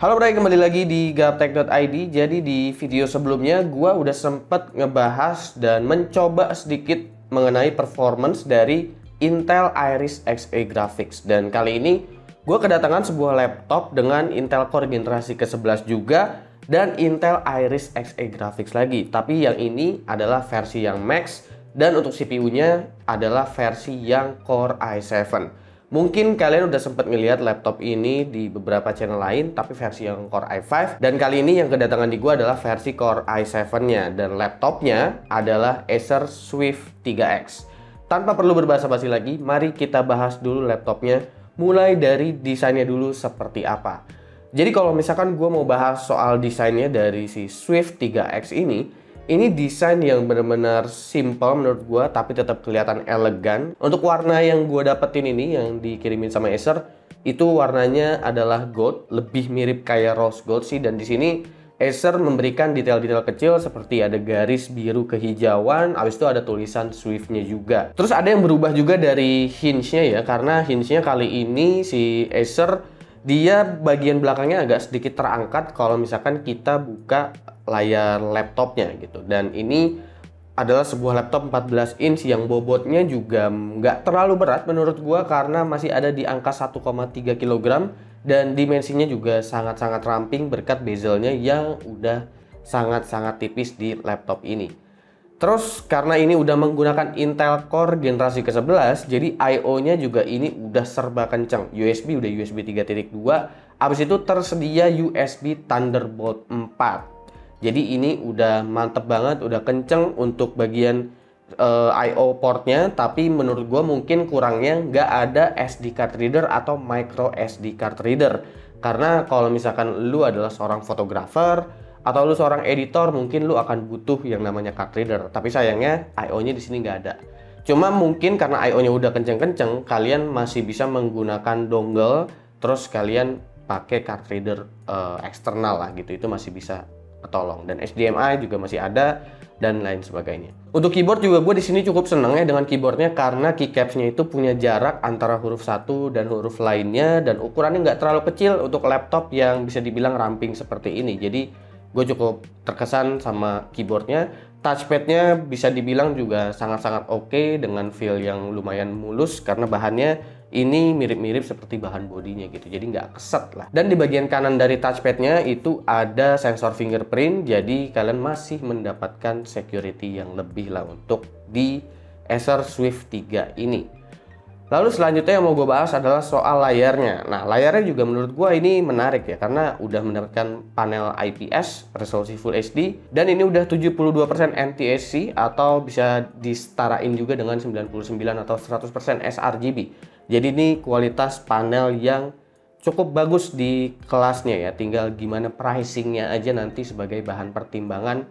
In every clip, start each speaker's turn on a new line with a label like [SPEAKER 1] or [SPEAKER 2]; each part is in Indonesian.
[SPEAKER 1] Halo Bray, kembali lagi di gaptek.id. Jadi di video sebelumnya gua udah sempet ngebahas dan mencoba sedikit mengenai performance dari Intel Iris Xe Graphics. Dan kali ini gua kedatangan sebuah laptop dengan Intel Core generasi ke-11 juga dan Intel Iris Xe Graphics lagi. Tapi yang ini adalah versi yang Max dan untuk CPU-nya adalah versi yang Core i7. Mungkin kalian udah sempat ngelihat laptop ini di beberapa channel lain, tapi versi yang Core i5. Dan kali ini yang kedatangan di gua adalah versi Core i7-nya. Dan laptopnya adalah Acer Swift 3X. Tanpa perlu berbasa-basi lagi, mari kita bahas dulu laptopnya. Mulai dari desainnya dulu seperti apa. Jadi kalau misalkan gua mau bahas soal desainnya dari si Swift 3X ini desain yang benar-benar simple menurut gua tapi tetap kelihatan elegan. Untuk warna yang gua dapetin ini yang dikirimin sama Acer itu warnanya adalah gold, lebih mirip kayak rose gold sih. Dan di sini Acer memberikan detail-detail kecil seperti ada garis biru kehijauan, habis itu ada tulisan Swift-nya juga. Terus ada yang berubah juga dari hinge-nya ya, karena hinge-nya kali ini si Acer dia bagian belakangnya agak sedikit terangkat kalau misalkan kita buka layar laptopnya gitu. Dan ini adalah sebuah laptop 14 inch yang bobotnya juga nggak terlalu berat menurut gua karena masih ada di angka 1,3 kg dan dimensinya juga sangat-sangat ramping berkat bezelnya yang udah sangat-sangat tipis di laptop ini. Terus karena ini udah menggunakan Intel Core generasi ke-11, jadi I/O-nya juga ini udah serba kencang. USB udah USB 3.2, habis itu tersedia USB Thunderbolt 4. Jadi ini udah mantep banget, udah kenceng untuk bagian I/O portnya, tapi menurut gua mungkin kurangnya nggak ada SD card reader atau micro SD card reader. Karena kalau misalkan lu adalah seorang fotografer atau lu seorang editor, mungkin lu akan butuh yang namanya card reader. Tapi sayangnya I/O-nya di sini nggak ada. Cuma mungkin karena I/O-nya udah kenceng-kenceng, kalian masih bisa menggunakan dongle, terus kalian pakai card reader eksternal lah gitu. Itu masih bisa ketolong. Dan HDMI juga masih ada dan lain sebagainya. Untuk keyboard juga gue di sini cukup seneng ya dengan keyboardnya karena keycaps-nya itu punya jarak antara huruf satu dan huruf lainnya dan ukurannya nggak terlalu kecil untuk laptop yang bisa dibilang ramping seperti ini. Jadi gue cukup terkesan sama keyboardnya. Touchpadnya bisa dibilang juga sangat-sangat oke dengan feel yang lumayan mulus karena bahannya ini mirip-mirip seperti bahan bodinya gitu, jadi nggak keset lah. Dan di bagian kanan dari touchpadnya itu ada sensor fingerprint, jadi kalian masih mendapatkan security yang lebih lah untuk di Acer Swift 3 ini. Lalu selanjutnya yang mau gue bahas adalah soal layarnya. Nah, layarnya juga menurut gue ini menarik ya, karena udah mendapatkan panel IPS, resolusi Full HD, dan ini udah 72% NTSC atau bisa disetarain juga dengan 99 atau 100% sRGB. Jadi ini kualitas panel yang cukup bagus di kelasnya ya, tinggal gimana pricingnya aja nanti sebagai bahan pertimbangan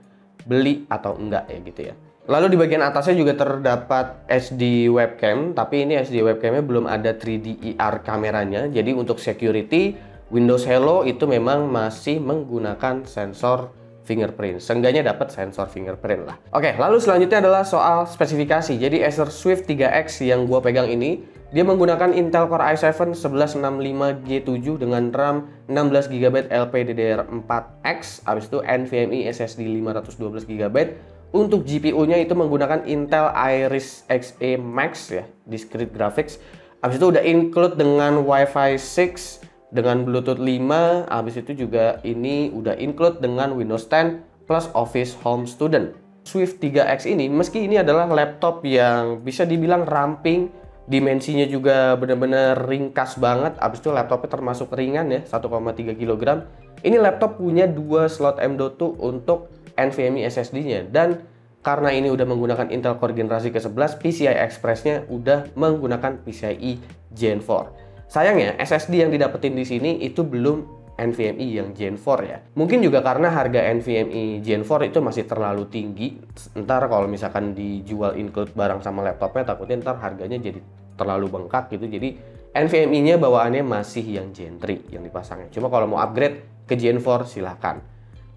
[SPEAKER 1] beli atau enggak ya gitu ya. Lalu di bagian atasnya juga terdapat SD webcam, tapi ini SD webcamnya belum ada 3D IR kameranya. Jadi untuk security, Windows Hello itu memang masih menggunakan sensor fingerprint. Seenggaknya dapat sensor fingerprint lah. Oke, lalu selanjutnya adalah soal spesifikasi. Jadi Acer Swift 3X yang gua pegang ini, dia menggunakan Intel Core i7 1165G7 dengan RAM 16GB LPDDR4X, habis itu NVMe SSD 512GB. Untuk GPU-nya itu menggunakan Intel Iris Xe Max ya, discrete graphics. Habis itu udah include dengan Wi-Fi 6 dengan Bluetooth 5. Habis itu juga ini udah include dengan Windows 10 plus Office Home Student. Swift 3X ini meski ini adalah laptop yang bisa dibilang ramping, dimensinya juga benar-benar ringkas banget. Habis itu laptopnya termasuk ringan ya, 1,3 kg. Ini laptop punya 2 slot M.2 untuk NVMe SSD-nya, dan karena ini udah menggunakan Intel Core generasi ke-11, PCI Express-nya udah menggunakan PCIe Gen 4. Sayangnya SSD yang didapetin di sini itu belum NVMe yang Gen 4 ya. Mungkin juga karena harga NVMe Gen 4 itu masih terlalu tinggi. Ntar kalau misalkan dijual include barang sama laptopnya, takutnya ntar harganya jadi terlalu bengkak gitu. Jadi NVMe-nya bawaannya masih yang Gen 3 yang dipasangnya. Cuma kalau mau upgrade ke Gen 4 silahkan.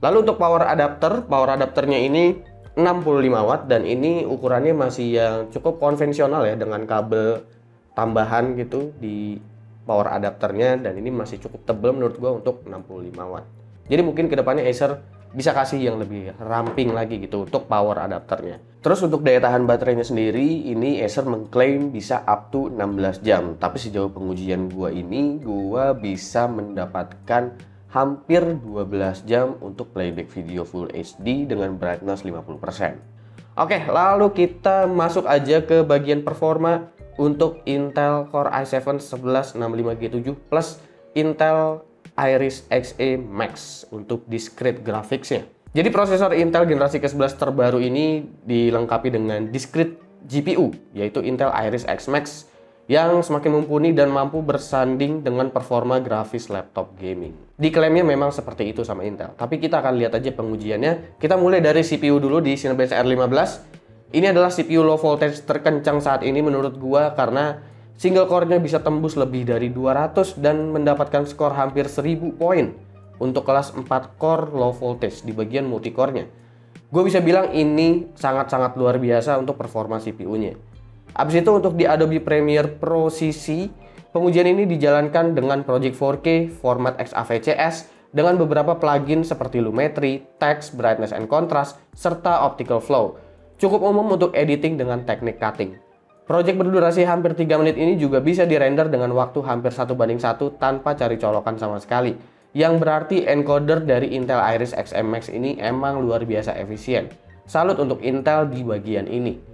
[SPEAKER 1] Lalu untuk power adapternya ini 65 watt dan ini ukurannya masih yang cukup konvensional ya, dengan kabel tambahan gitu di power adapternya, dan ini masih cukup tebal menurut gua untuk 65 watt. Jadi mungkin kedepannya Acer bisa kasih yang lebih ramping lagi gitu untuk power adapternya. Terus untuk daya tahan baterainya sendiri, ini Acer mengklaim bisa up to 16 jam. Tapi sejauh pengujian gua ini, gua bisa mendapatkan hampir 12 jam untuk playback video Full HD dengan brightness 50%. Oke, lalu kita masuk aja ke bagian performa untuk Intel Core i7 1165G7 plus Intel Iris Xe Max untuk discrete graphics-nya. Jadi prosesor Intel generasi ke-11 terbaru ini dilengkapi dengan discrete GPU, yaitu Intel Iris Xe Max yang semakin mumpuni dan mampu bersanding dengan performa grafis laptop gaming. Diklaimnya memang seperti itu sama Intel, tapi kita akan lihat aja pengujiannya. Kita mulai dari CPU dulu di Cinebench R15. Ini adalah CPU low voltage terkencang saat ini menurut gua karena single core-nya bisa tembus lebih dari 200 dan mendapatkan skor hampir 1000 poin untuk kelas 4 core low voltage di bagian multicore-nya. Gue bisa bilang ini sangat-sangat luar biasa untuk performa CPU-nya. Abis itu untuk di Adobe Premiere Pro CC, pengujian ini dijalankan dengan Project 4K, format XAVCS, dengan beberapa plugin seperti Lumetri, Text, Brightness and Contrast, serta Optical Flow. Cukup umum untuk editing dengan teknik cutting. Project berdurasi hampir 3 menit ini juga bisa dirender dengan waktu hampir 1:1 tanpa cari colokan sama sekali. Yang berarti encoder dari Intel Iris Xe Max ini emang luar biasa efisien. Salut untuk Intel di bagian ini.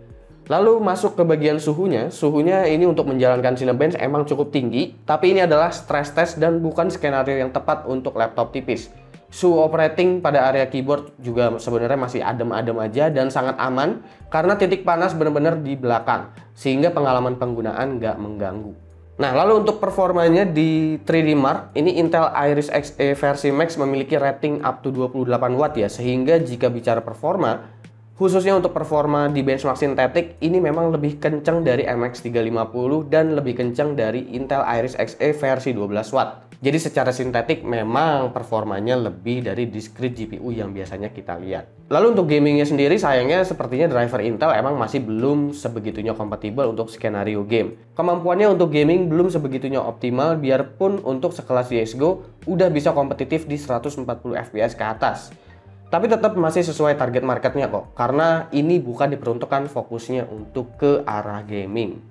[SPEAKER 1] Lalu masuk ke bagian suhunya. Suhunya ini untuk menjalankan Cinebench emang cukup tinggi, tapi ini adalah stress test dan bukan skenario yang tepat untuk laptop tipis. Suhu operating pada area keyboard juga sebenarnya masih adem-adem aja dan sangat aman karena titik panas benar-benar di belakang sehingga pengalaman penggunaan nggak mengganggu. Nah, lalu untuk performanya di 3D Mark, ini Intel Iris Xe versi Max memiliki rating up to 28 watt ya, sehingga jika bicara performa, khususnya untuk performa di benchmark sintetik, ini memang lebih kencang dari MX350 dan lebih kencang dari Intel Iris Xe versi 12 watt. Jadi secara sintetik memang performanya lebih dari discrete GPU yang biasanya kita lihat. Lalu untuk gamingnya sendiri sayangnya sepertinya driver Intel emang masih belum sebegitunya kompatibel untuk skenario game. Kemampuannya untuk gaming belum sebegitunya optimal biarpun untuk sekelas CSGO udah bisa kompetitif di 140 fps ke atas. Tapi tetap masih sesuai target marketnya kok, karena ini bukan diperuntukkan fokusnya untuk ke arah gaming.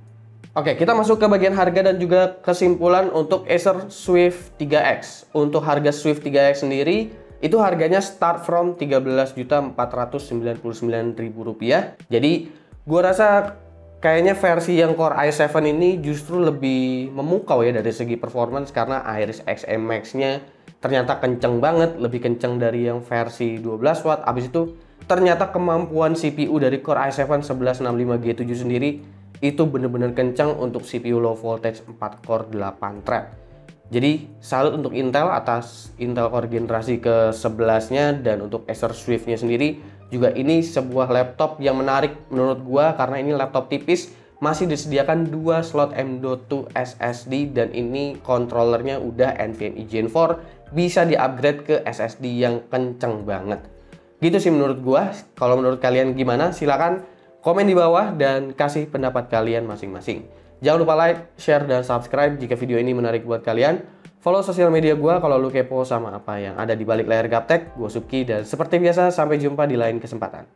[SPEAKER 1] Oke, kita masuk ke bagian harga dan juga kesimpulan untuk Acer Swift 3X. Untuk harga Swift 3X sendiri, itu harganya start from Rp13.499.000. Jadi, gua rasa kayaknya versi yang Core i7 ini justru lebih memukau ya dari segi performance karena Iris Xe Max-nya ternyata kenceng banget, lebih kenceng dari yang versi 12 watt. Abis itu, ternyata kemampuan CPU dari Core i7 1165G7 sendiri itu bener-bener kencang untuk CPU low voltage 4 core 8 thread. Jadi salut untuk Intel atas Intel Core generasi ke-11-nya, dan untuk Acer Swift-nya sendiri juga ini sebuah laptop yang menarik menurut gua karena ini laptop tipis, masih disediakan 2 slot M.2 SSD dan ini kontrolernya udah NVMe Gen 4, bisa di-upgrade ke SSD yang kenceng banget. Gitu sih menurut gua. Kalau menurut kalian gimana? Silakan komen di bawah dan kasih pendapat kalian masing-masing. Jangan lupa like, share, dan subscribe jika video ini menarik buat kalian. Follow sosial media gue kalau lu kepo sama apa yang ada di balik layar Gaptek. Gue Subki dan seperti biasa sampai jumpa di lain kesempatan.